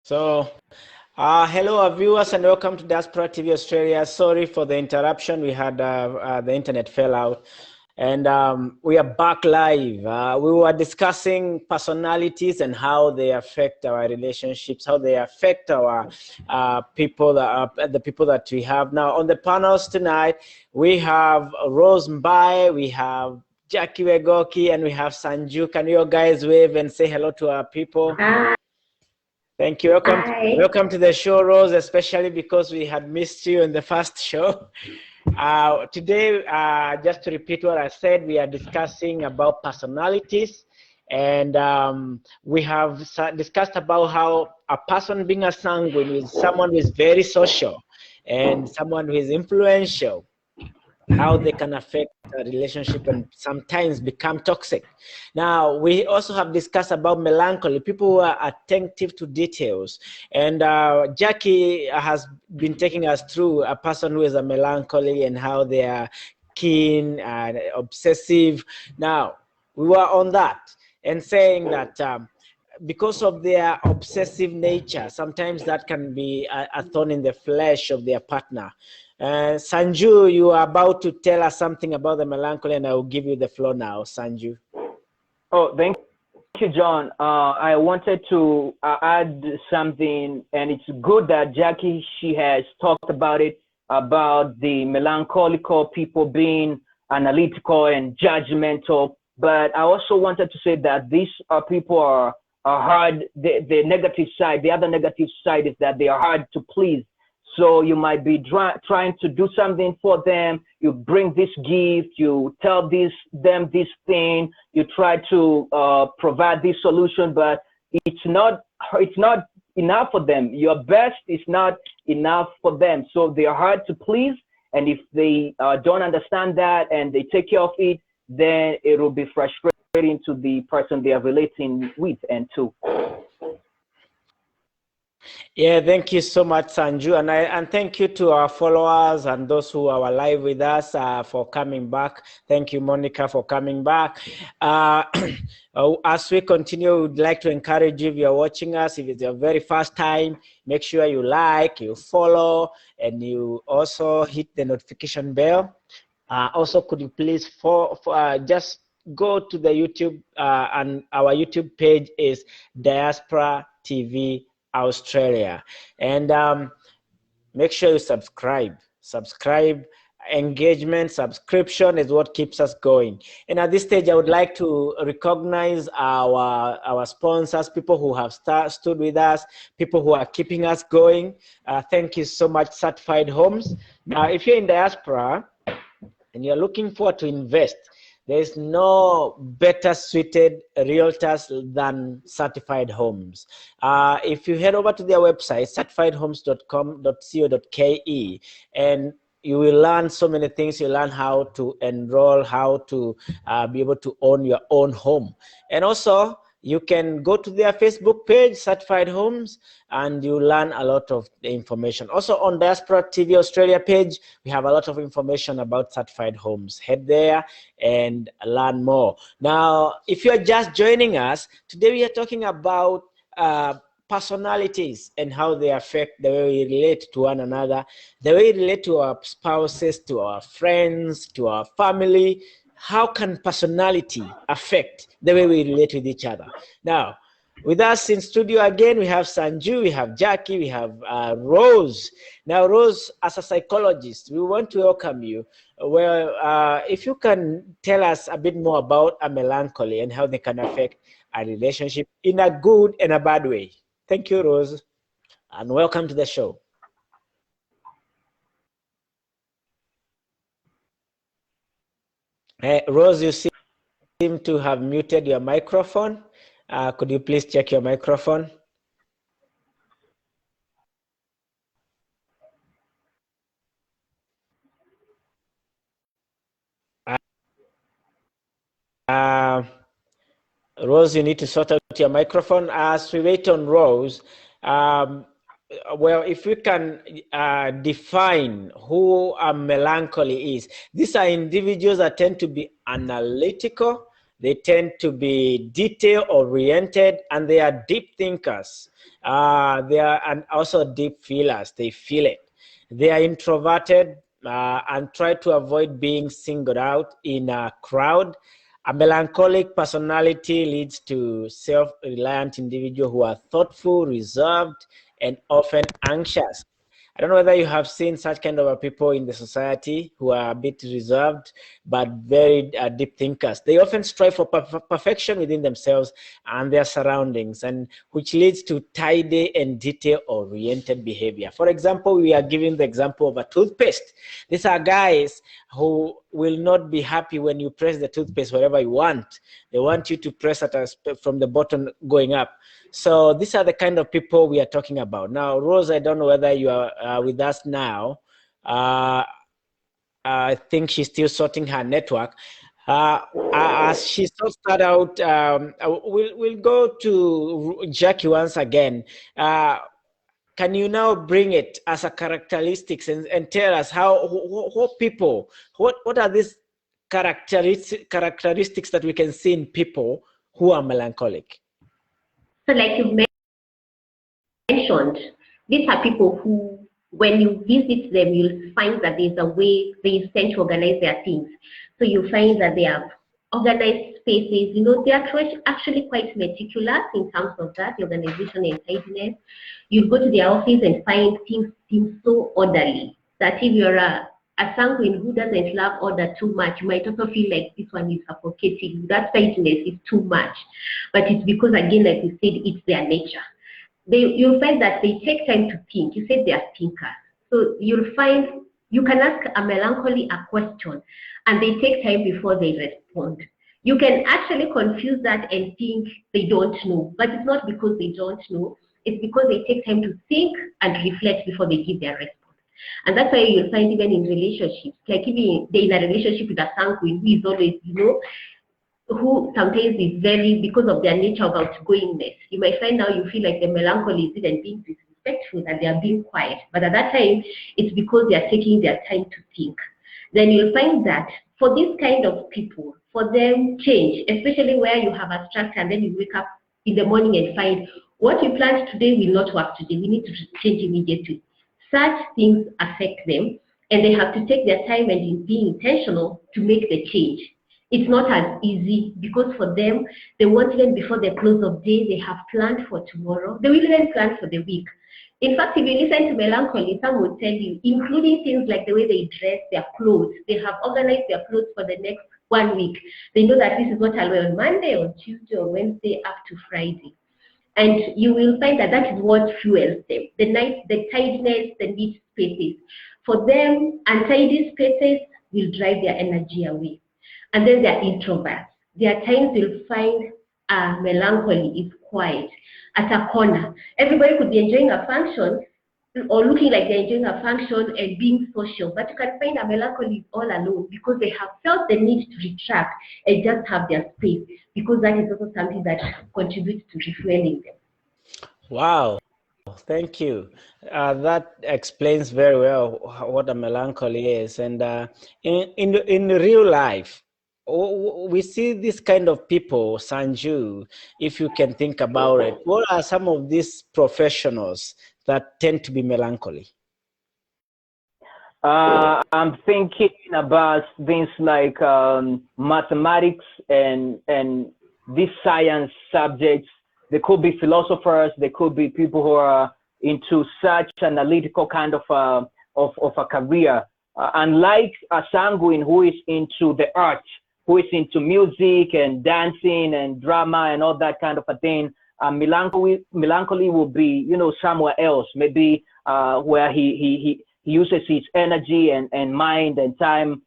Hello, our viewers, and welcome to Diaspora TV Australia. Sorry for the interruption. We had the internet fell out, and we are back live. We were discussing personalities and how they affect our relationships, how they affect our people, the people that we have. Now, on the panels tonight, we have Rose Mbaye, we have Jackie Wegoki, and we have Sanju. Can you guys wave and say hello to our people? Hi. Thank you. Welcome to the show, Rose, especially because we had missed you in the first show. Today, just to repeat what I said, we are discussing about personalities, and we have discussed about how a person being a sanguine is someone who is very social and someone who is influential, how they can affect a relationship and sometimes become toxic. Now, we also have discussed about melancholy, people who are attentive to details. And Jackie has been taking us through a person who is a melancholy and how they are keen and obsessive. Now, we were on that and saying that because of their obsessive nature, sometimes that can be a thorn in the flesh of their partner. Sanju, you are about to tell us something about the melancholy, and I will give you the floor now, Sanju. Oh, thank you, John. I wanted to add something, and it's good that Jackie, she has talked about it, about the melancholical people being analytical and judgmental. But I also wanted to say that these people are hard. The negative side, the other negative side is that they are hard to please. So you might be trying to do something for them. You bring this gift, you tell them this thing, you try to provide this solution, but it's not enough for them. Your best is not enough for them. So they are hard to please. And if they don't understand that and they take care of it, then it will be frustrating to the person they are relating with and to. Yeah, thank you so much, Sanju, and thank you to our followers and those who are live with us for coming back. Thank you, Monica, for coming back. As we continue, we'd like to encourage you, if you're watching us, if it's your very first time, make sure you like, you follow, and you also hit the notification bell. Also, could you please just go to the YouTube, and our YouTube page is Diaspora TV Australia, and make sure you subscribe. Engagement, subscription is what keeps us going. And at this stage, I would like to recognize our sponsors, people who have stood with us, people who are keeping us going. Thank you so much, Certified Homes. Now, if you're in diaspora and you're looking forward to invest, there's no better suited realtors than Certified Homes. If you head over to their website, certifiedhomes.com.co.ke, and you will learn so many things. You learn how to enroll, how to be able to own your own home. And also, you can go to their Facebook page, Certified Homes, and you learn a lot of information. Also on Diaspora TV Australia page, we have a lot of information about Certified Homes. Head there and learn more. Now, if you're just joining us, today we are talking about personalities and how they affect the way we relate to one another, the way we relate to our spouses, to our friends, to our family. How can personality affect the way we relate with each other? Now, with us in studio again, we have Sanju, we have Jackie, we have Rose. Now, Rose, as a psychologist, we want to welcome you. Well, if you can tell us a bit more about a melancholy and how they can affect a relationship in a good and a bad way. Thank you, Rose, and welcome to the show. Rose, you seem to have muted your microphone. Could you please check your microphone? Rose, you need to sort out your microphone. As we wait on Rose, well, if we can define who a melancholy is, these are individuals that tend to be analytical, they tend to be detail-oriented, and they are deep thinkers. They are and also deep feelers. They feel it. They are introverted and try to avoid being singled out in a crowd. A melancholic personality leads to self-reliant individuals who are thoughtful, reserved, and often anxious. I don't know whether you have seen such kind of people in the society who are a bit reserved, but very deep thinkers. They often strive for perfection within themselves and their surroundings, and which leads to tidy and detail-oriented behavior. For example, we are giving the example of a toothpaste. These are guys who will not be happy when you press the toothpaste wherever you want. They want you to press it from the bottom going up. So these are the kind of people we are talking about. Now, Rose, I don't know whether you are with us now. I think she's still sorting her network. As she sorts that out, we'll go to Jackie once again. Can you now bring it as a characteristics and tell us what people, what are these characteristics that we can see in people who are melancholic? So like you mentioned, these are people who, when you visit them, you'll find that there's a way they tend to organize their things. So you find that they have organized spaces. You know, they are actually quite meticulous in terms of that, the organization and tidiness. You go to their office and find things seem so orderly that if you're a sanguine who doesn't love order too much, you might also feel like this one is suffocating. That tidiness is too much. But it's because, again, like we said, it's their nature. You'll find that they take time to think. You said they are thinkers. So you'll find you can ask a melancholy a question and they take time before they respond. You can actually confuse that and think they don't know, but it's not because they don't know. It's because they take time to think and reflect before they give their response. And that's why you'll find even in relationships, like if they're in a relationship with a sanguine who is always, you know, who sometimes is very, because of their nature of outgoingness, you might find now you feel like the melancholy is even being disrespectful and they are being quiet. But at that time, it's because they are taking their time to think. Then you'll find that for this kind of people, for them change, especially where you have a structure and then you wake up in the morning and find what you planned today will not work today. We need to change immediately. Such things affect them and they have to take their time and be intentional to make the change. It's not as easy because for them, they want even before the close of day, they have planned for tomorrow. They will even plan for the week. In fact, if you listen to melancholy, some will tell you, including things like the way they dress, their clothes, they have organized their clothes for the next 1 week. They know that this is what I'll wear on Monday or Tuesday or Wednesday up to Friday. And you will find that that is what fuels them. The tidiness, the neat spaces. For them, untidy spaces will drive their energy away. And then there are introverts. There are times you'll find melancholy is quiet at a corner. Everybody could be enjoying a function or looking like they're enjoying a function and being social, but you can find a melancholy all alone because they have felt the need to retract and just have their space, because that is also something that contributes to refueling them. Wow. Thank you. That explains very well what a melancholy is. And in real life, we see this kind of people, Sanju, if you can think about it. What are some of these professionals that tend to be melancholy? I'm thinking about things like mathematics and these science subjects. They could be philosophers. They could be people who are into such analytical kind of a career. Unlike a sanguine who is into the arts, who is into music and dancing and drama and all that kind of a thing, melancholy will be, you know, somewhere else, maybe where he uses his energy and mind and time,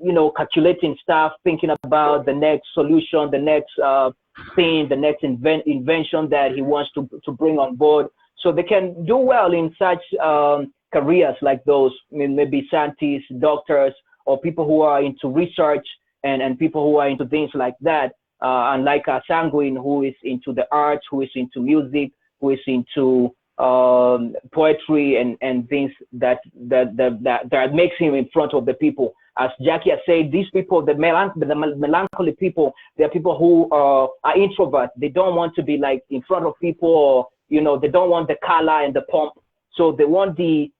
you know, calculating stuff, thinking about the next solution, the next thing, the next invention that he wants to bring on board. So they can do well in such careers like those, maybe scientists, doctors, or people who are into research and people who are into things like that. Unlike a sanguine who is into the arts, who is into music, who is into poetry and things that makes him in front of the people. As Jackie has said, these people, the melancholy people, they're people who are introverts. They don't want to be like in front of people or you know, they don't want the color and the pomp. So they want the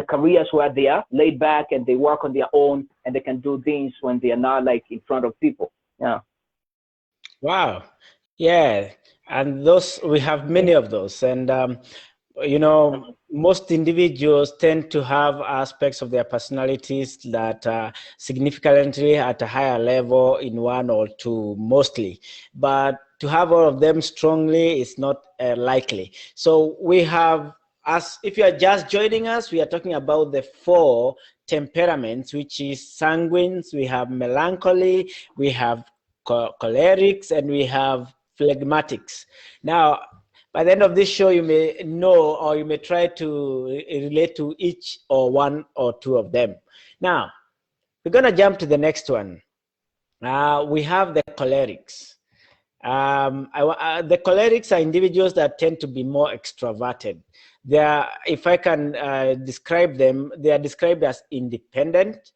careers where they are laid back and they work on their own and they can do things when they are not like in front of people. Yeah. Wow. Yeah. And those, we have many of those. And, you know, most individuals tend to have aspects of their personalities that are significantly at a higher level in one or two, mostly. But to have all of them strongly is not likely. So we have, as if you are just joining us, we are talking about the 4 temperaments, which is sanguines, we have melancholy, we have cholerics, and we have phlegmatics. Now, by the end of this show, you may know or you may try to relate to each or one or two of them. Now, we're going to jump to the next one. We have the cholerics. The cholerics are individuals that tend to be more extroverted. They are, if I can describe them, they are described as independent,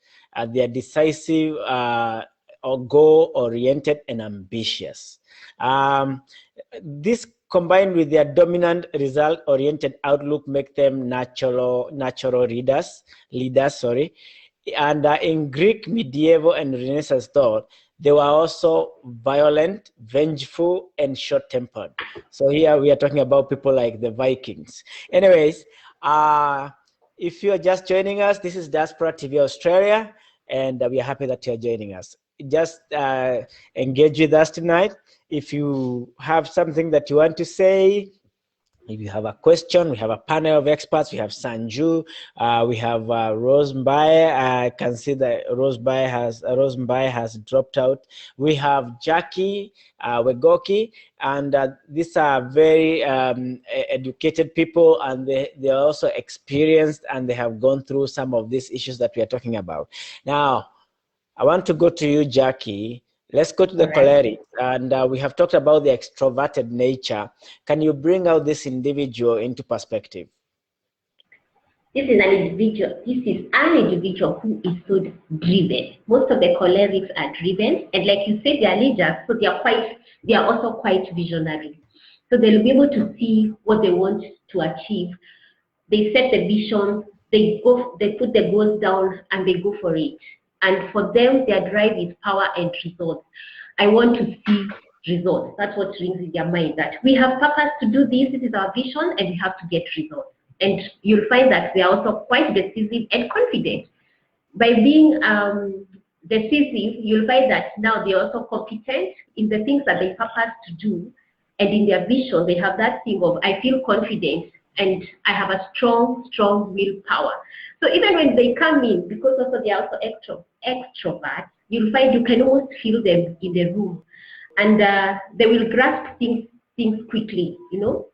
they are decisive, or goal-oriented and ambitious. This combined with their dominant result-oriented outlook make them natural leaders. And in Greek, medieval, and Renaissance thought, they were also violent, vengeful, and short-tempered. So here we are talking about people like the Vikings. Anyways, if you're just joining us, this is Diaspora TV Australia, and we are happy that you're joining us. Just engage with us tonight. If you have something that you want to say, if you have a question, we have a panel of experts. We have Sanju, we have Rose Mbaye. I can see that Rose Mbaye has dropped out. We have Jackie Wegoki, and these are very educated people, and they are also experienced, and they have gone through some of these issues that we are talking about. Now, I want to go to you, Jackie. Let's go to the choleric, and we have talked about the extroverted nature. Can you bring out this individual into perspective? This is an individual who is so driven. Most of the cholerics are driven, and like you said, they are leaders, so they are also quite visionary. So they'll be able to see what they want to achieve. They set the vision, they put the goals down, and they go for it. And for them, their drive is power and results. I want to see results. That's what rings in their mind, that we have purpose to do this, this is our vision, and we have to get results. And you'll find that they are also quite decisive and confident. By being decisive, you'll find that now they're also competent in the things that they purpose to do. And in their vision, they have that thing of, I feel confident and I have a strong willpower. So even when they come in, because also they are also extroverts, you'll find you can almost feel them in the room, and they will grasp things quickly, you know.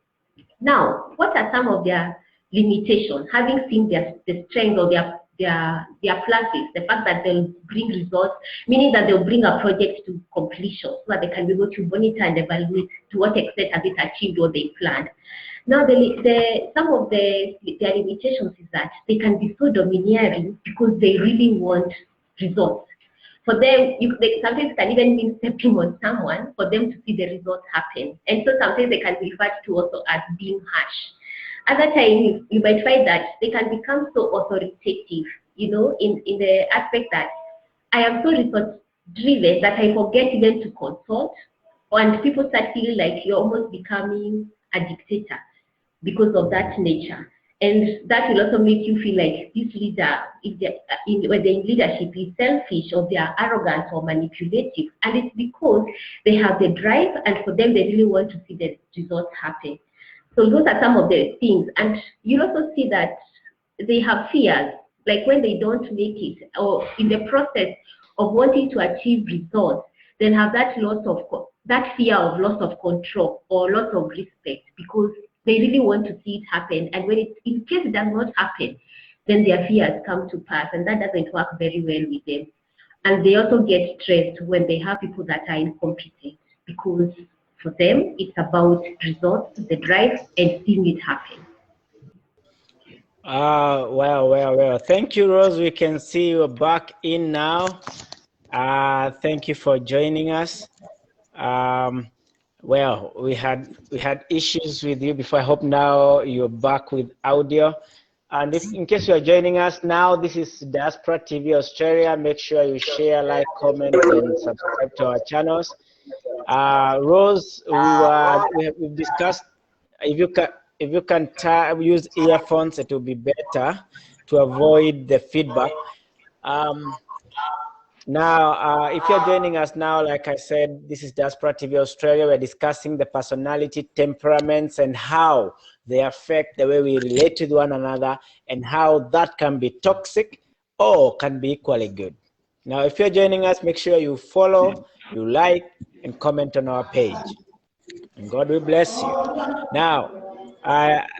Now, what are some of their limitations? Having seen the strength of their pluses, the fact that they'll bring results, meaning that they'll bring a project to completion, so that they can be able to monitor and evaluate to what extent have it achieved what they planned. Now, some of their limitations is that they can be so domineering because they really want results. For them, sometimes it can even mean stepping on someone for them to see the results happen. And so sometimes they can be referred to also as being harsh. Other times, you might find that they can become so authoritative, you know, in the aspect that I am so result-driven that I forget even to consult, and people start feeling like you're almost becoming a dictator because of that nature. And that will also make you feel like this leader, when they're in leadership, is selfish or they are arrogant or manipulative. And it's because they have the drive, and for them, they really want to see the results happen. So those are some of the things. And you also see that they have fears, like when they don't make it, or in the process of wanting to achieve results, they'll have that fear of loss of control or loss of respect, because they really want to see it happen, and in case it does not happen, then their fears come to pass, and that doesn't work very well with them. And they also get stressed when they have people that are incompetent, because for them it's about results, the drive, and seeing it happen. Well. Thank you, Rose. We can see you back in now. Thank you for joining us. Well, we had issues with you before. I hope now you're back with audio. And if in case you're joining us now, this is Diaspora TV Australia. Make sure you share, like, comment, and subscribe to our channels. Rose, we've discussed if you can use earphones, it will be better to avoid the feedback. Now, if you're joining us now, like I said, this is Diaspora TV Australia. We're discussing the personality temperaments and how they affect the way we relate with one another and how that can be toxic or can be equally good. Now, if you're joining us, make sure you follow, you like, and comment on our page. And God will bless you. Now,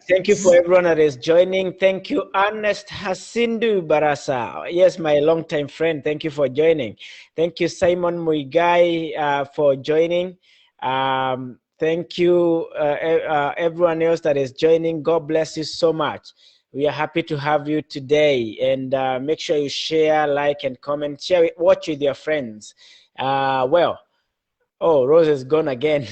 thank you for everyone that is joining. Thank you, Ernest Hasindu Barasa. Yes, my longtime friend. Thank you for joining. Thank you, Simon Muigai, for joining. Thank you, everyone else that is joining. God bless you so much. We are happy to have you today. And make sure you share, like, and comment. Share it, watch with your friends. Oh, Rose is gone again.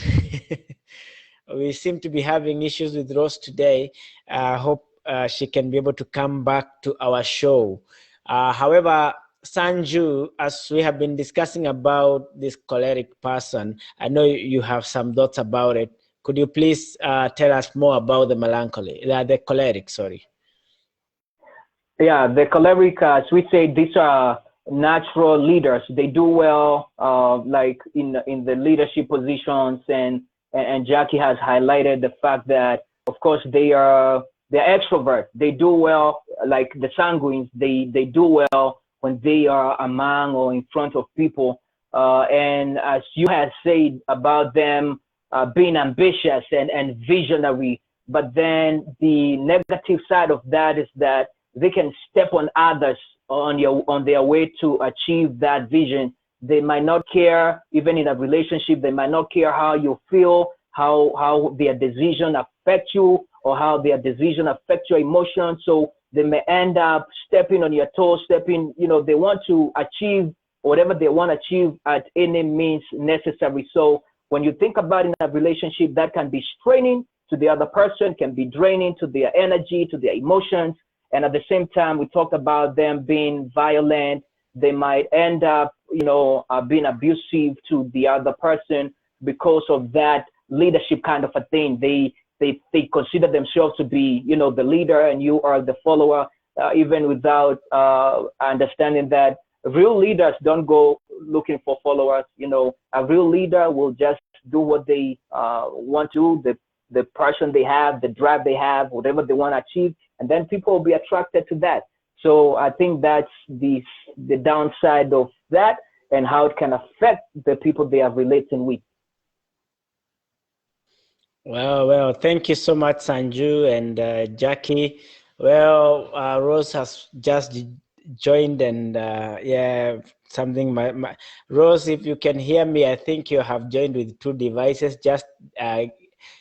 We seem to be having issues with Rose today. I hope she can be able to come back to our show. However, Sanju, as we have been discussing about this choleric person, I know you have some thoughts about it. Could you please tell us more about the melancholy, the choleric, sorry. Yeah, the choleric, as we say, these are natural leaders. They do well, like in the leadership positions, and Jackie has highlighted the fact that, of course, they're extroverts. They do well, like the sanguines. They do well when they are among or in front of people. And as you have said about them being ambitious and visionary, but then the negative side of that is that they can step on others on their way to achieve that vision. They might not care, even in a relationship, they might not care how you feel, how their decision affect you, or how their decision affect your emotions. So they may end up stepping on your toes, they want to achieve whatever they want to achieve at any means necessary. So when you think about in a relationship, that can be straining to the other person, can be draining to their energy, to their emotions. And at the same time, we talked about them being violent. They might end up, being abusive to the other person because of that leadership kind of a thing. They consider themselves to be, the leader, and you are the follower, even without understanding that real leaders don't go looking for followers. A real leader will just do what they want to, the passion they have, the drive they have, whatever they want to achieve, and then people will be attracted to that. So I think that's the downside of that and how it can affect the people they are relating with. Well, thank you so much, Sanju and Jackie. Well, Rose has just joined, and something. Rose, if you can hear me, I think you have joined with two devices. Just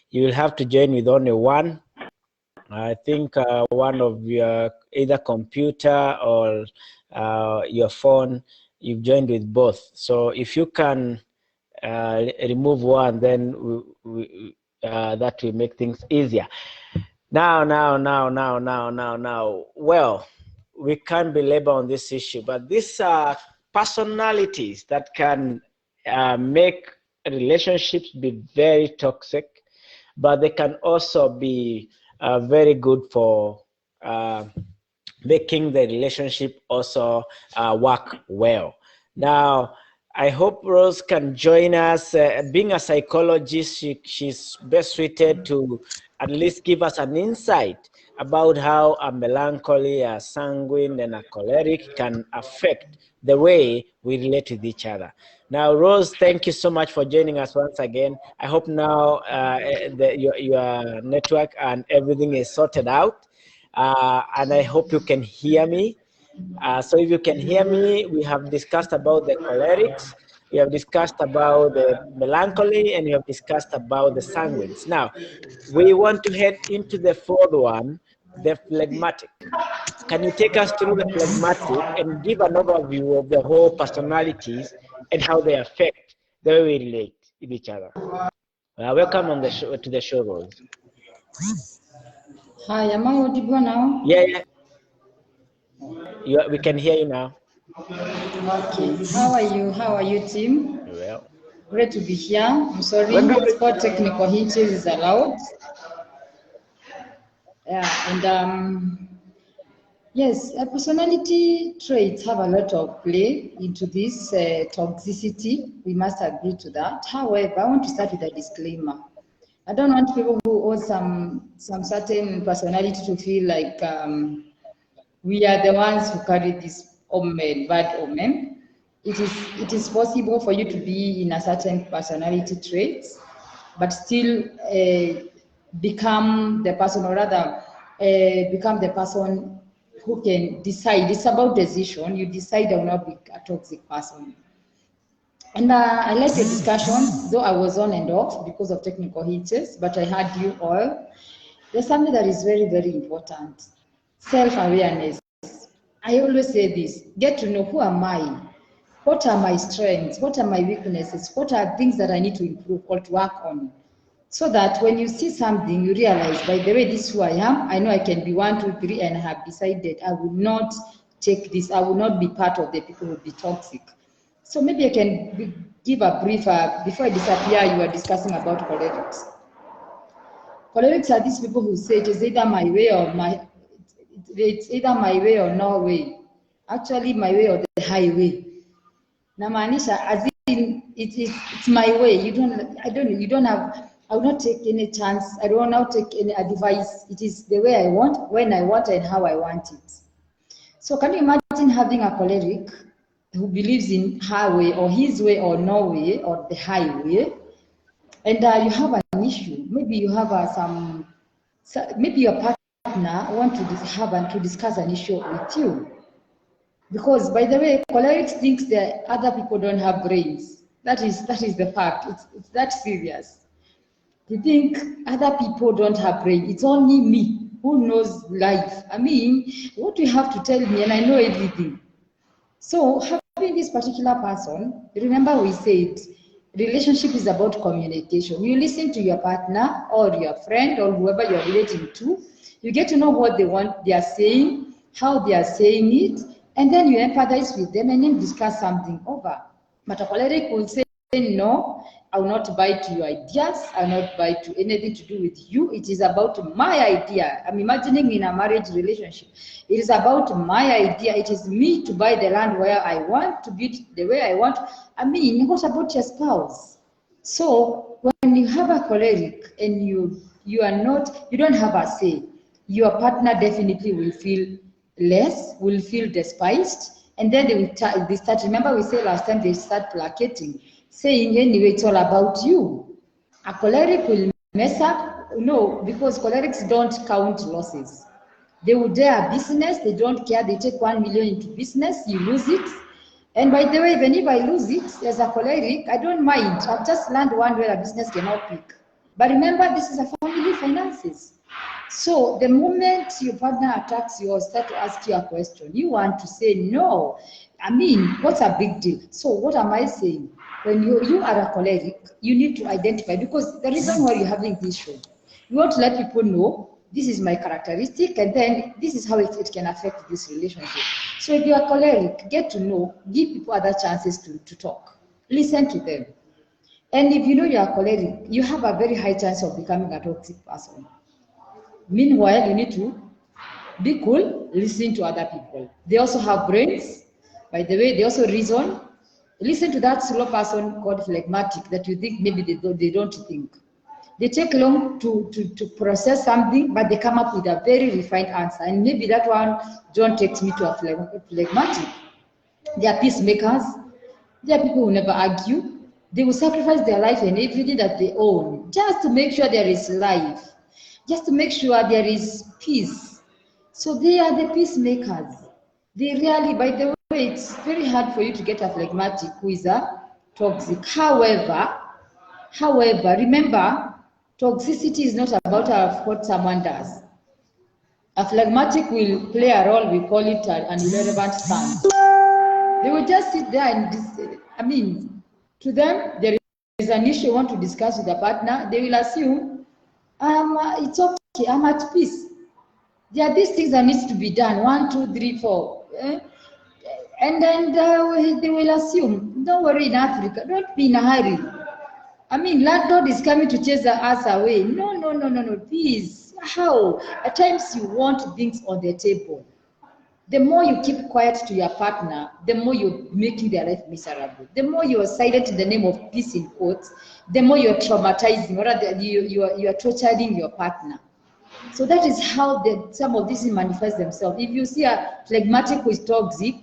you will have to join with only one. I think one of your either computer or your phone, you've joined with both. So if you can remove one, then that will make things easier. Now. Well, we can't belabor on this issue, but these are personalities that can make relationships be very toxic, but they can also be very good for making the relationship also work well. Now, I hope Rose can join us. Being a psychologist, she's best suited to at least give us an insight about how a melancholy, a sanguine, and a choleric can affect the way we relate with each other. Now, Rose, thank you so much for joining us once again. I hope now your network and everything is sorted out, and I hope you can hear me. So if you can hear me, we have discussed about the cholerics, we have discussed about the melancholy, and we have discussed about the sanguines. Now, we want to head into the fourth one, the phlegmatic. Can you take us through the phlegmatic and give an overview of the whole personalities and how they affect the way we relate with each other? Welcome on the show, to the show, Rose. Hi, am I audible now? Yeah. We can hear you now. Okay. How are you? How are you, team? Well. Great to be here. I'm sorry, sport technical hitches is allowed. Yeah, and yes, personality traits have a lot of play into this toxicity. We must agree to that. However, I want to start with a disclaimer. I don't want people who owe some certain personality to feel like we are the ones who carry this omen, bad omen. It is possible for you to be in a certain personality traits, but still become the person, or rather become the person who can decide. It's about decision. You decide I will not be a toxic person. And I like the discussion, though I was on and off because of technical hitches, but I heard you all. There's something that is very, very important. Self-awareness. I always say this, get to know who am I? What are my strengths? What are my weaknesses? What are things that I need to improve or to work on? So that when you see something, you realize, by the way, this is who I am. I know I can be 1, 2, 3, and I have decided I will not take this. I will not be part of the people who will be toxic. So maybe I can give a brief, before I disappear, you were discussing about cholerics. Cholerics are these people who say it is either my way or it's either my way or no way. Actually, my way or the highway. Namaanisha, as in it's my way. You don't have, I will not take any chance. I don't want to take any advice. It is the way I want, when I want, and how I want it. So can you imagine having a choleric who believes in her way or his way or no way or the highway, and you have an issue? Maybe you have maybe your partner want to discuss an issue with you. Because, by the way, cholerics thinks that other people don't have brains. That is the fact. It's that serious. They think other people don't have brain. It's only me who knows life. I mean, what do you have to tell me? And I know everything. So having this particular person, remember we said, relationship is about communication. You listen to your partner or your friend or whoever you're relating to. You get to know what they are saying, how they are saying it, and then you empathize with them and then discuss something over. But a choleric will say, no, I will not buy to your ideas. I will not buy to anything to do with you. It is about my idea. I'm imagining in a marriage relationship. It is about my idea. It is me to buy the land where I want, to build the way I want. I mean, what about your spouse? So when you have a choleric and you don't have a say, your partner definitely will feel less, will feel despised, and then they start, remember we said last time, they start placating, saying anyway it's all about you. A choleric will mess up, no, because cholerics don't count losses. They will dare business, they don't care, they take 1 million into business, you lose it. And by the way, even if I lose it as a choleric, I don't mind. I've just learned one where a business cannot pick. But remember, this is a family finances. So the moment your partner attacks you or start to ask you a question, you want to say no. I mean, what's a big deal? So what am I saying? When you are a choleric, you need to identify, because the reason why you're having this show, you want to let people know this is my characteristic, and then this is how it can affect this relationship. So if you are choleric, get to know, give people other chances to talk. Listen to them. And if you know you are choleric, you have a very high chance of becoming a toxic person. Meanwhile, you need to be cool, listen to other people. They also have brains. By the way, they also reason. Listen to that slow person called phlegmatic that you think maybe they don't think. They take long to process something, but they come up with a very refined answer. And maybe that one, John takes me to a phlegmatic. They are peacemakers. They are people who never argue. They will sacrifice their life and everything that they own just to make sure there is life, just to make sure there is peace. So they are the peacemakers. They really, by the way, it's very hard for you to get a phlegmatic who is a toxic. However, remember, toxicity is not about what someone does. A phlegmatic will play a role, we call it an irrelevant stance. They will just sit there and, I mean, to them, there there's an issue you want to discuss with a partner, they will assume, it's okay, I'm at peace. There are these things that needs to be done, 1, 2, 3, 4. And then they will assume, don't worry, in Africa, don't be in a hurry. I mean, landlord is coming to chase us away. No, please. How? At times you want things on the table. The more you keep quiet to your partner, the more you're making their life miserable. The more you are silent in the name of peace in quotes, the more you're traumatizing, or rather you are torturing your partner. So that is how some of these manifest themselves. If you see a phlegmatic who is toxic,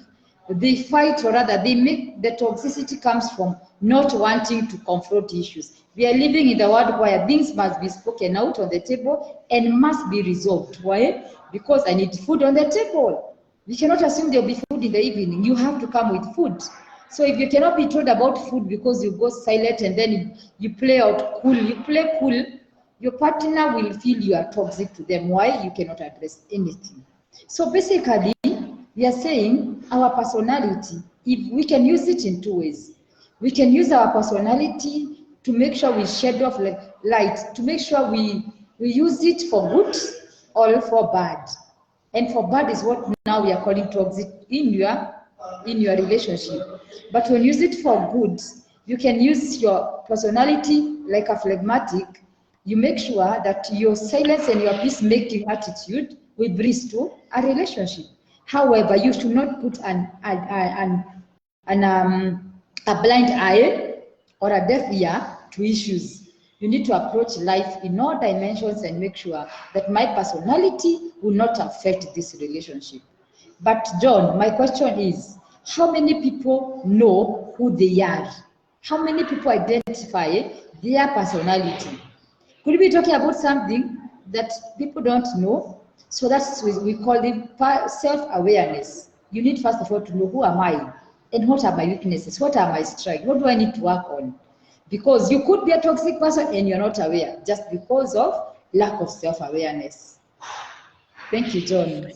they fight, or rather they make the toxicity comes from not wanting to confront issues. We are living in the world where things must be spoken out on the table and must be resolved. Why? Because I need food on the table. We cannot assume there will be food in the evening. You have to come with food. So if you cannot be told about food because you go silent and then you play out cool, your partner will feel you are toxic to them. Why? You cannot address anything. So basically, we are saying our personality, if we can use it in 2 ways. We can use our personality to make sure we shed off light, to make sure we use it for good or for bad. And for bad is what now we are calling toxic in your relationship. But when you use it for good, you can use your personality like a phlegmatic. You make sure that your silence and your peacemaking attitude will bring to a relationship. However, you should not put a blind eye or a deaf ear to issues. You need to approach life in all dimensions and make sure that my personality will not affect this relationship. But John, my question is, how many people know who they are? How many people identify their personality? Could we be talking about something that people don't know? So that's we call it self-awareness. You need first of all to know who am I and what are my weaknesses, what are my strengths, what do I need to work on? Because you could be a toxic person and you're not aware just because of lack of self-awareness. Thank you, John.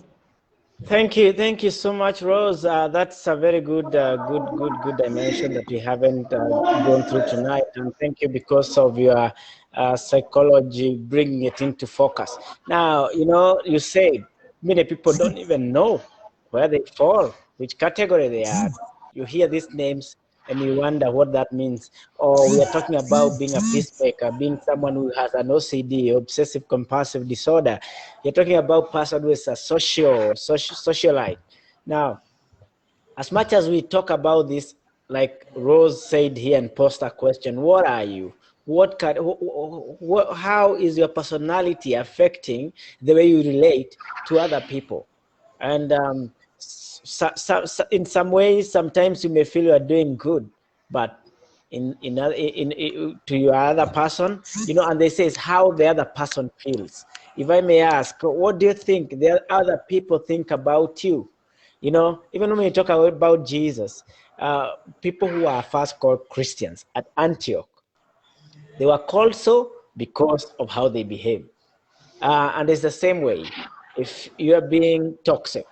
Thank you so much, Rose. That's a very good dimension that we haven't gone through tonight, and thank you because of your psychology bringing it into focus. Now, you said many people don't even know where they fall, which category they are. You hear these names and you wonder what that means. Or we are talking about being a peacemaker, being someone who has an OCD, obsessive compulsive disorder. You're talking about person who is a socialite. Now, as much as we talk about this, like Rose said here and posed a question, what are you? How is your personality affecting the way you relate to other people? And in some ways, sometimes you may feel you are doing good, but to your other person, and they say it's how the other person feels. If I may ask, what do you think the other people think about you? Even when you talk about Jesus, people who are first called Christians at Antioch, they were called so because of how they behave. And it's the same way. If you are being toxic,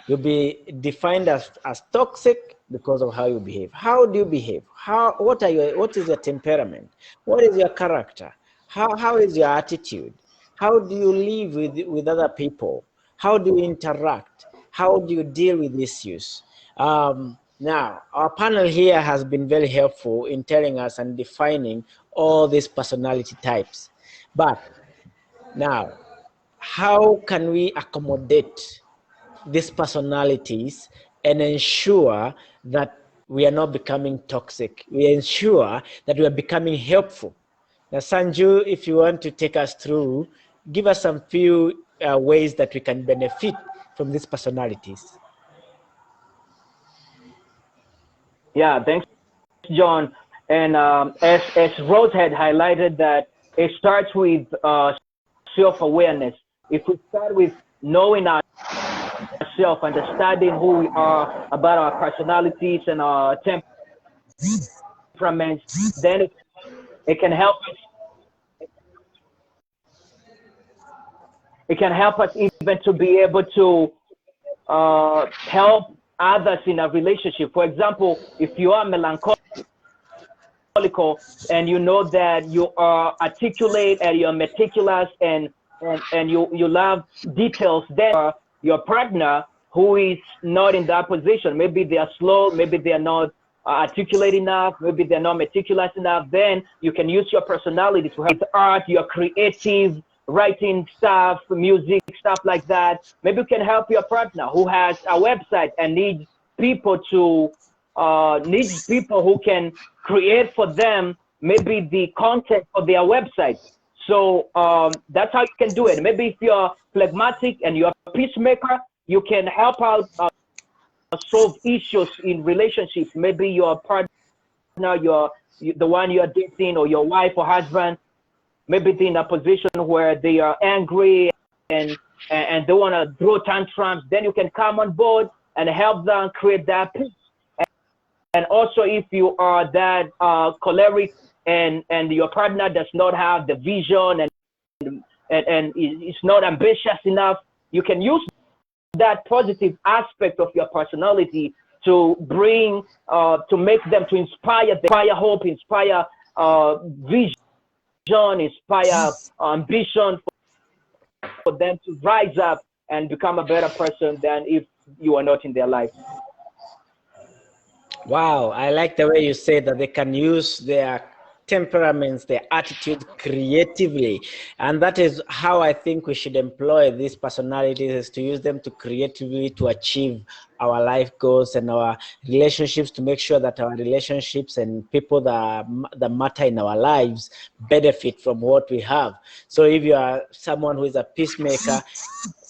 you'll be defined as toxic because of how you behave. How do you behave? What is your temperament? What is your character? How is your attitude? How do you live with other people? How do you interact? How do you deal with issues? Now, our panel here has been very helpful in telling us and defining all these personality types. But now, how can we accommodate these personalities and ensure that we are not becoming toxic? We ensure that we are becoming helpful. Now, Sanju, if you want to take us through, give us some few ways that we can benefit from these personalities. Yeah, thanks, John. And as Rose had highlighted, that it starts with self-awareness. If we start with knowing ourselves, understanding who we are, about our personalities and our temperaments, then it can help us. It can help us even to be able to help others in a relationship. For example, if you are melancholic, and you know that you are articulate and you're meticulous and you love details, then your partner who is not in that position, maybe they are slow, maybe they are not articulate enough, maybe they're not meticulous enough, then you can use your personality to help with art, your creative writing stuff, music, stuff like that. Maybe you can help your partner who has a website and needs people who can create for them maybe the content for their website. So that's how you can do it. Maybe if you're phlegmatic and you're a peacemaker, you can help out solve issues in relationships. Maybe your partner, the one you're dating, or your wife or husband, maybe they're in a position where they are angry and they want to throw tantrums. Then you can come on board and help them create that peace. And also, if you are that choleric and your partner does not have the vision and is not ambitious enough, you can use that positive aspect of your personality to bring, to make them, to inspire hope, inspire vision, inspire ambition for them to rise up and become a better person than if you are not in their life. Wow, I like the way you say that they can use their temperaments, their attitude creatively. And that is how I think we should employ these personalities, is to use them to creatively to achieve our life goals and our relationships, to make sure that our relationships and people that matter in our lives benefit from what we have. So if you are someone who is a peacemaker,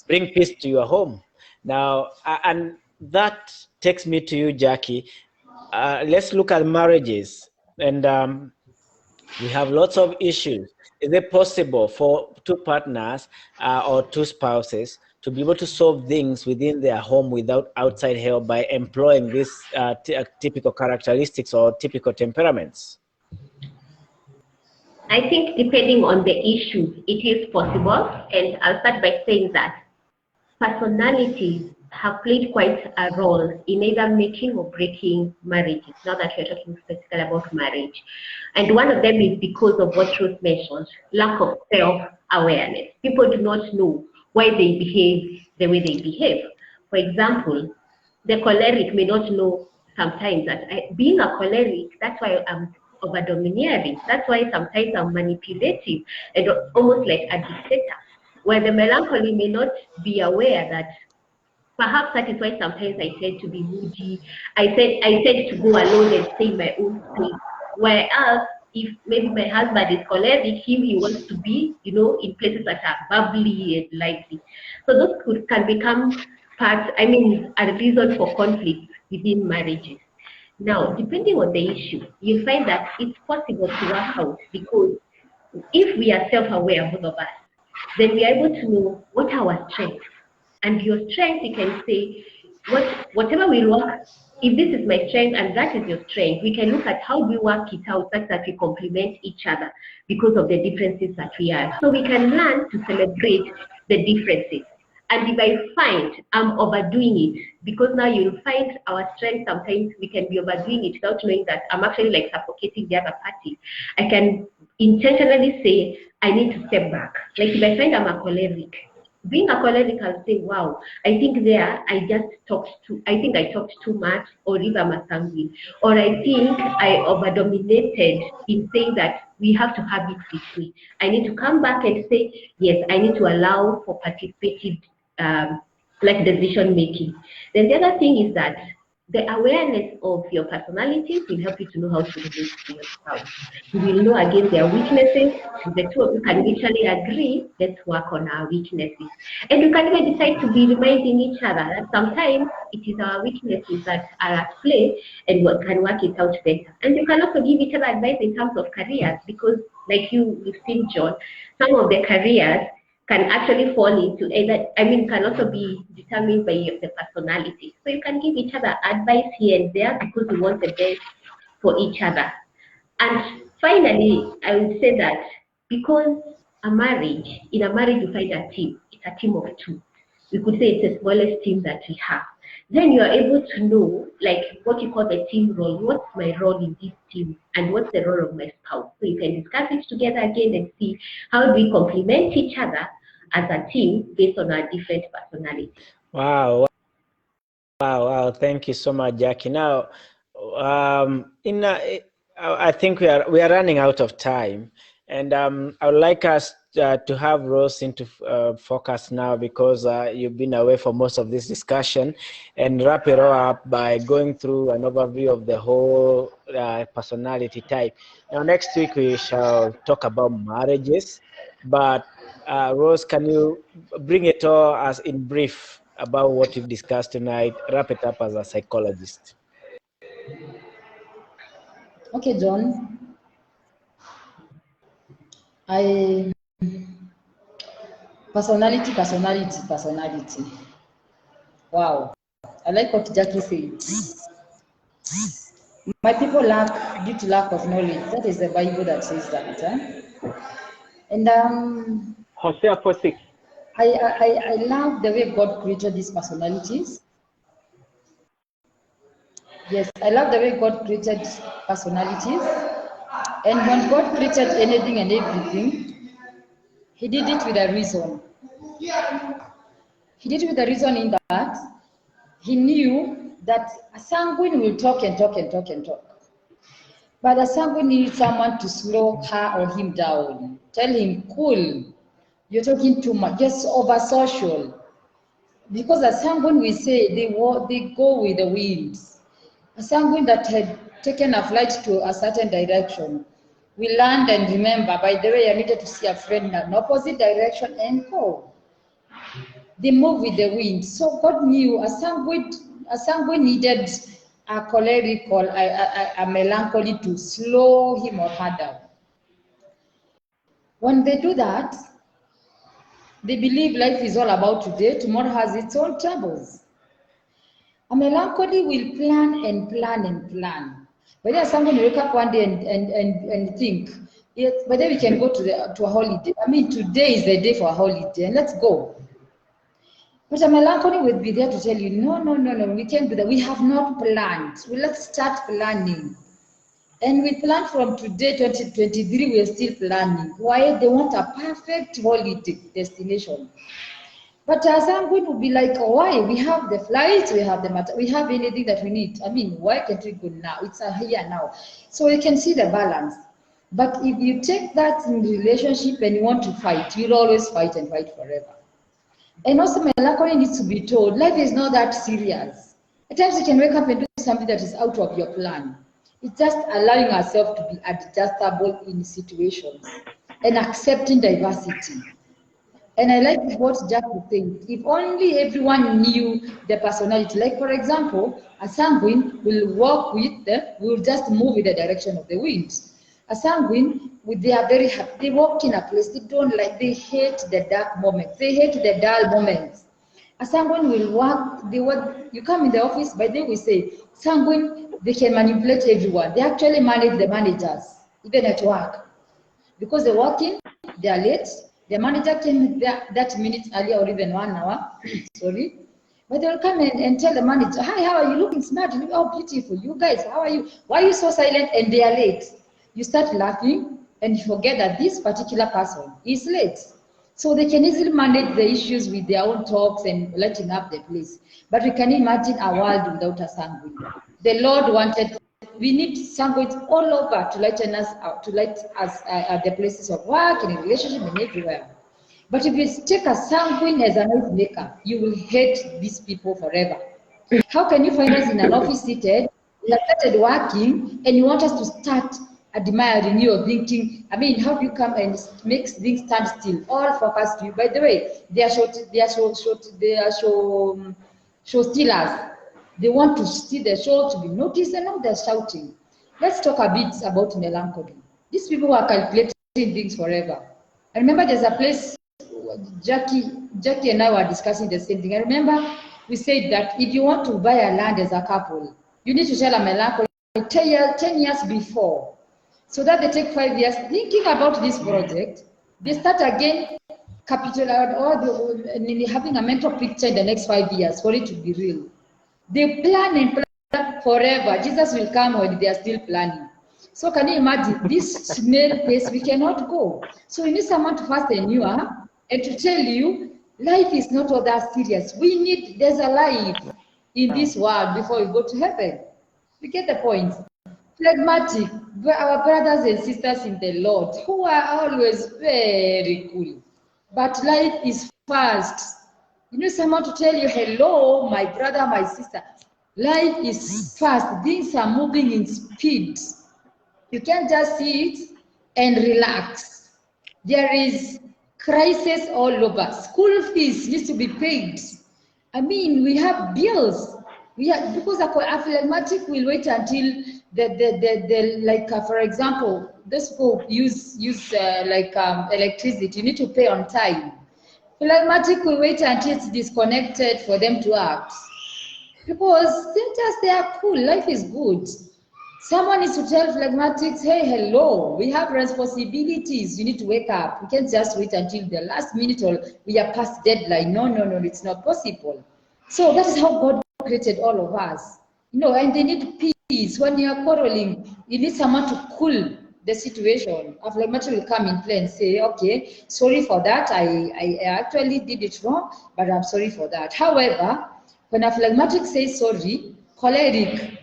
bring peace to your home. Now, and that takes me to you, Jackie. Let's look at marriages, and we have lots of issues. Is it possible for two partners or two spouses to be able to solve things within their home without outside help by employing these typical characteristics or typical temperaments? I think depending on the issue, it is possible. And I'll start by saying that personalities have played quite a role in either making or breaking marriages, now that we're talking specifically about marriage. And one of them is because of what Ruth mentioned, lack of self-awareness. People do not know why they behave the way they behave. For example, the choleric may not know sometimes that being a choleric, that's why I'm over-domineering. That's why sometimes I'm manipulative and almost like a dictator. Where the melancholy may not be aware that perhaps that is why sometimes I tend to be moody. I tend to go alone and stay in my own space. Whereas if maybe my husband is choleric, he wants to be, in places that are bubbly and lively. So those can become a reason for conflict within marriages. Now, depending on the issue, you find that it's possible to work out, because if we are self-aware, both of us, then we are able to know what are our strengths. And your strength, you can say, whatever will work, if this is my strength and that is your strength, we can look at how we work it out such that we complement each other because of the differences that we have. So we can learn to celebrate the differences. And if I find I'm overdoing it, because now you'll find our strength, sometimes we can be overdoing it without knowing that I'm actually like suffocating the other party. I can intentionally say, I need to step back. Like if I find I'm a choleric, being a choleric, I'll say, wow, I think I talked too much, or if I'm a sanguine, or I think I over-dominated in saying that we have to have it this way. I need to come back and say, yes, I need to allow for participative decision making. Then the other thing is that the awareness of your personalities will help you to know how to relate to yourself. You will know again their weaknesses. The two of you can mutually agree, let's work on our weaknesses. And you can even decide to be reminding each other that sometimes it is our weaknesses that are at play, and we can work it out better. And you can also give each other advice in terms of careers, because like you've seen, John, some of the careers can actually fall into can also be determined by the personality. So you can give each other advice here and there because we want the best for each other. And finally, I would say that because in a marriage you find a team, it's a team of two. We could say it's the smallest team that we have. then you are able to know, like, what you call the team role. What's my role in this team, and what's the role of my spouse? So you can discuss it together again and see how do we complement each other as a team based on our different personalities. Wow. Wow. Thank you so much, Jackie. Now, I think we are running out of time, and I would like us to have Rose into focus now, because you've been away for most of this discussion, and wrap it all up by going through an overview of the whole personality type. Now, next week we shall talk about marriages, but Rose, can you bring it all as in brief about what we've discussed tonight? Wrap it up as a psychologist. Okay, John. Personality. Wow. I like what Jackie said. My people lack due to lack of knowledge. That is the Bible that says that. And Hosea 4:6. I love the way God created these personalities. Yes, I love the way God created personalities. And when God created anything and everything, He did it with a reason. He did it with a reason in that He knew that a sanguine will talk and talk and talk and talk. But a sanguine needs someone to slow her or him down. Tell him, cool, you're talking too much, just over social. Because a sanguine, we say, they go with the winds. A sanguine that had taken a flight to a certain direction, we land and remember, by the way, I needed to see a friend in an opposite direction and go. They move with the wind. So God knew a sanguine needed a choleric or a melancholy to slow him or her down. When they do that, they believe life is all about today, tomorrow has its own troubles. A melancholy will plan and plan and plan. But then someone will wake up one day and think, yes, but then we can go to a holiday. I mean, today is the day for a holiday, and let's go. But a melancholy will be there to tell you, no, we can't do that. We have not planned. Well, let's start planning. And we plan from today, 2023, we are still planning. Why? They want a perfect holiday destination. But sanguine would be like, why? We have the flights, we have the matter, we have anything that we need. I mean, why can't we go now? It's a here now. So you can see the balance. But if you take that in relationship and you want to fight, you'll always fight and fight forever. And also, melancholy needs to be told, life is not that serious. At times you can wake up and do something that is out of your plan. It's just allowing ourselves to be adjustable in situations and accepting diversity. And I like what Jack was saying. If only everyone knew the personality. Like, for example, a sanguine will walk will just move in the direction of the wind. A sanguine, they are very happy. They walk in a place, they hate the dark moments. They hate the dull moments. A sanguine will you come in the office, by then we say, sanguine, they can manipulate everyone. They actually manage the managers, even at work. Because they walk in, they are late. The manager came that minute earlier or even 1 hour, sorry. But they'll come and tell the manager, hi, how are you? Looking smart, you look how beautiful. You guys, how are you? Why are you so silent? And they are late. You start laughing and you forget that this particular person is late. So they can easily manage the issues with their own talks and lighting up the place. But we can imagine a world without a sanguine. The Lord wanted, we need sanguines all over to light us at the places of work, in a relationship, and everywhere. But if you take a sanguine as a noise maker, you will hate these people forever. How can you find us in an office seated, we have started working, and you want us to start admiring you or thinking, I mean, how do you come and make things stand still? All focus to you. By the way, they are show stealers. They want to see the show to be noticed, and now they're shouting. Let's talk a bit about melancholy. These people are calculating things forever. I remember there's a place, Jackie and I were discussing the same thing. I remember we said that if you want to buy a land as a couple, you need to tell a melancholy 10 years before, so that they take 5 years thinking about this project. They start again, having a mental picture in the next 5 years for it to be real. They plan and plan forever. Jesus will come when they are still planning. So can you imagine this snail pace? We cannot go. So we need someone to fasten you up and to tell you life is not all that serious. There's a life in this world before we go to heaven. We get the point. Phlegmatic, our brothers and sisters in the Lord, who are always very cool. But life is fast. You need someone to tell you, hello, my brother, my sister. Life is fast. Things are moving in speed. You can't just sit and relax. There is crisis all over. School fees needs to be paid. I mean, we have bills. Because a phlegmatic will wait until for example, this people use electricity. You need to pay on time. Phlegmatic will wait until it's disconnected for them to act. Because they are cool. Life is good. Someone needs to tell phlegmatics, hey, hello, we have responsibilities. You need to wake up. We can't just wait until the last minute or we are past deadline. No, it's not possible. So that is how God created all of us. And they need peace. When you are quarreling, you need someone to cool the situation. A phlegmatic will come in play and say, okay, sorry for that. I actually did it wrong, but I'm sorry for that. However, when a phlegmatic says sorry, choleric,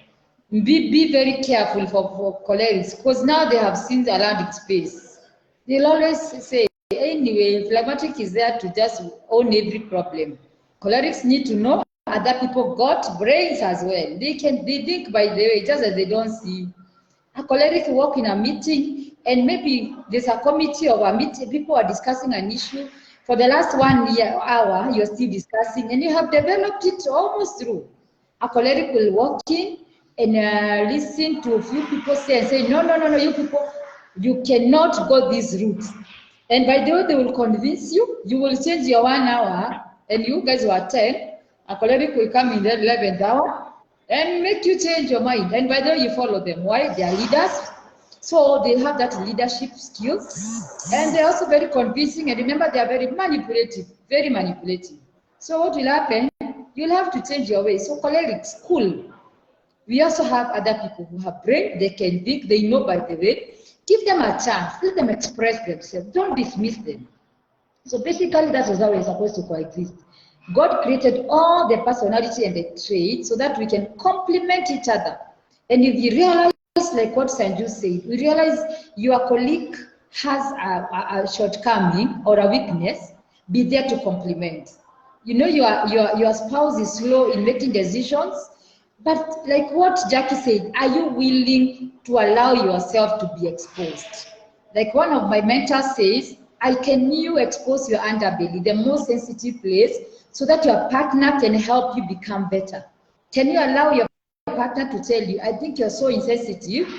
be very careful for cholerics, because now they have seen the Atlantic space. They'll always say, anyway, phlegmatic is there to just own every problem. Cholerics need to know other people got brains as well. They think by the way, just as they don't see. A choleric walk in a meeting, and maybe there's a committee of a meeting, people are discussing an issue. For the last 1 hour, you're still discussing, and you have developed it almost through. A choleric will walk in and listen to a few people say and say, no, you people, you cannot go this route. And by the way, they will convince you, you will change your 1 hour, and you guys were 10, a choleric will come in the 11th hour and make you change your mind. And by the way, you follow them. Why? They are leaders. So they have that leadership skills. And they're also very convincing. And remember, they are very manipulative, very manipulative. So what will happen? You'll have to change your way. So cholerics, cool. We also have other people who have brain. They can think, they know by the way. Give them a chance. Let them express themselves. Don't dismiss them. So basically, that is how we're supposed to coexist. God created all the personality and the traits so that we can complement each other. And if you realize, like what Sanju said, we realize your colleague has a shortcoming or a weakness, be there to complement. Your spouse is slow in making decisions, but like what Jackie said, are you willing to allow yourself to be exposed? Like one of my mentors says, can you expose your underbelly, the most sensitive place, so that your partner can help you become better? Can you allow your partner to tell you, I think you're so insensitive,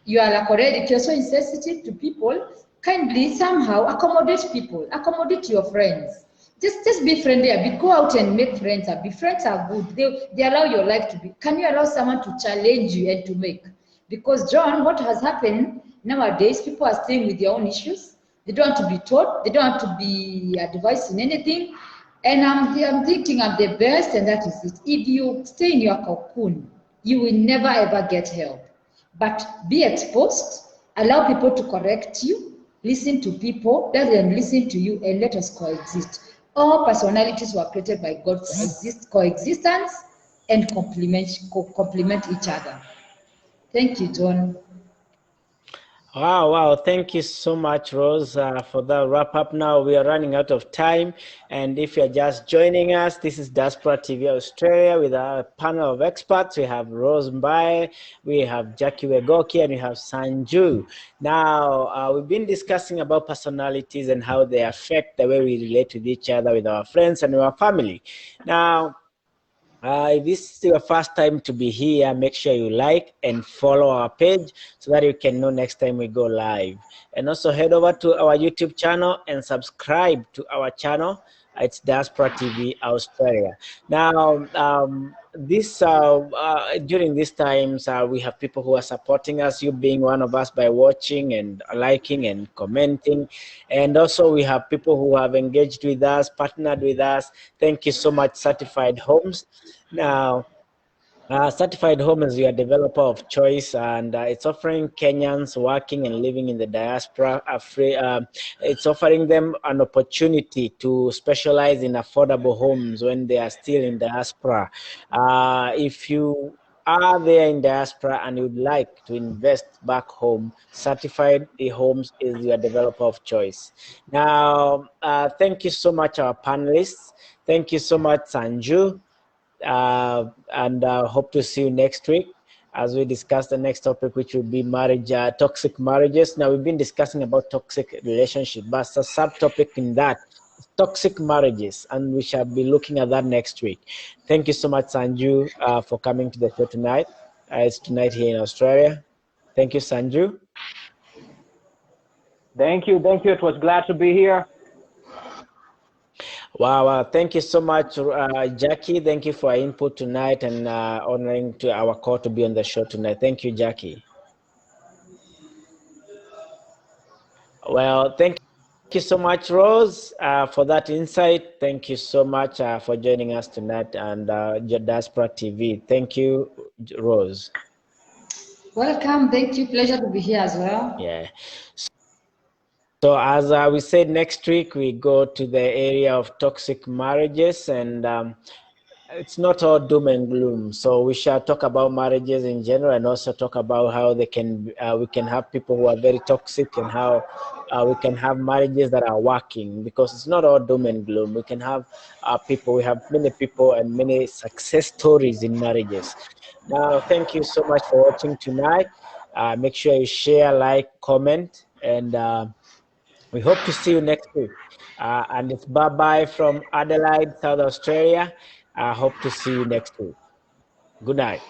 you are like already, you're so insensitive to people, kindly somehow accommodate people, accommodate your friends. Just be friendly, go out and make friends. Friends are good. They allow your life to be. Can you allow someone to challenge you and to make? Because John, what has happened nowadays, people are staying with their own issues. They don't want to be taught. They don't want to be advised in anything. And I'm thinking I'm the best, and that is it. If you stay in your cocoon, you will never ever get help. But be exposed, allow people to correct you, listen to people, let them listen to you, and let us coexist. All personalities were created by God for coexistence and complement each other. Thank you, John. Wow. Thank you so much, Rose, for the wrap up. Now we are running out of time. And if you're just joining us, this is Diaspora TV Australia with our panel of experts. We have Rose Mbaye, we have Jackie Wegoki, and we have Sanju. Now, we've been discussing about personalities and how they affect the way we relate with each other, with our friends and our family. Now, if this is your first time to be here, make sure you like and follow our page so that you can know next time we go live. And also head over to our YouTube channel and subscribe to our channel. It's Diaspora TV Australia. Now, during these times, we have people who are supporting us, you being one of us, by watching and liking and commenting. And also we have people who have engaged with us, partnered with us. Thank you so much, Certified Homes. Now, Certified Home is your developer of choice, and it's offering Kenyans working and living in the diaspora it's offering them an opportunity to specialize in affordable homes when they are still in diaspora. If you are there in diaspora and you'd like to invest back home, Certified Homes is your developer of choice. Now, thank you so much, our panelists. Thank you so much, Sanju. And hope to see you next week as we discuss the next topic, which will be marriage, toxic marriages. Now, we've been discussing about toxic relationship, but a subtopic in that is toxic marriages, and we shall be looking at that next week. Thank you so much, Sanju, for coming to the show tonight. It's tonight here in Australia. Thank you, Sanju. Thank you. It was glad to be here. Wow, thank you so much, Jackie. Thank you for your input tonight and honoring to our call to be on the show tonight. Thank you, Jackie. Well, thank you so much, Rose, for that insight. Thank you so much for joining us tonight and Diaspora TV. Thank you, Rose. Welcome. Thank you. Pleasure to be here as well. Yeah. So as we said, next week we go to the area of toxic marriages, and it's not all doom and gloom. So we shall talk about marriages in general, and also talk about how they can we can have people who are very toxic, and how we can have marriages that are working, because it's not all doom and gloom. We can have people. We have many people and many success stories in marriages. Now, thank you so much for watching tonight. Make sure you share, like, comment, and we hope to see you next week. And it's bye-bye from Adelaide, South Australia. I hope to see you next week. Good night.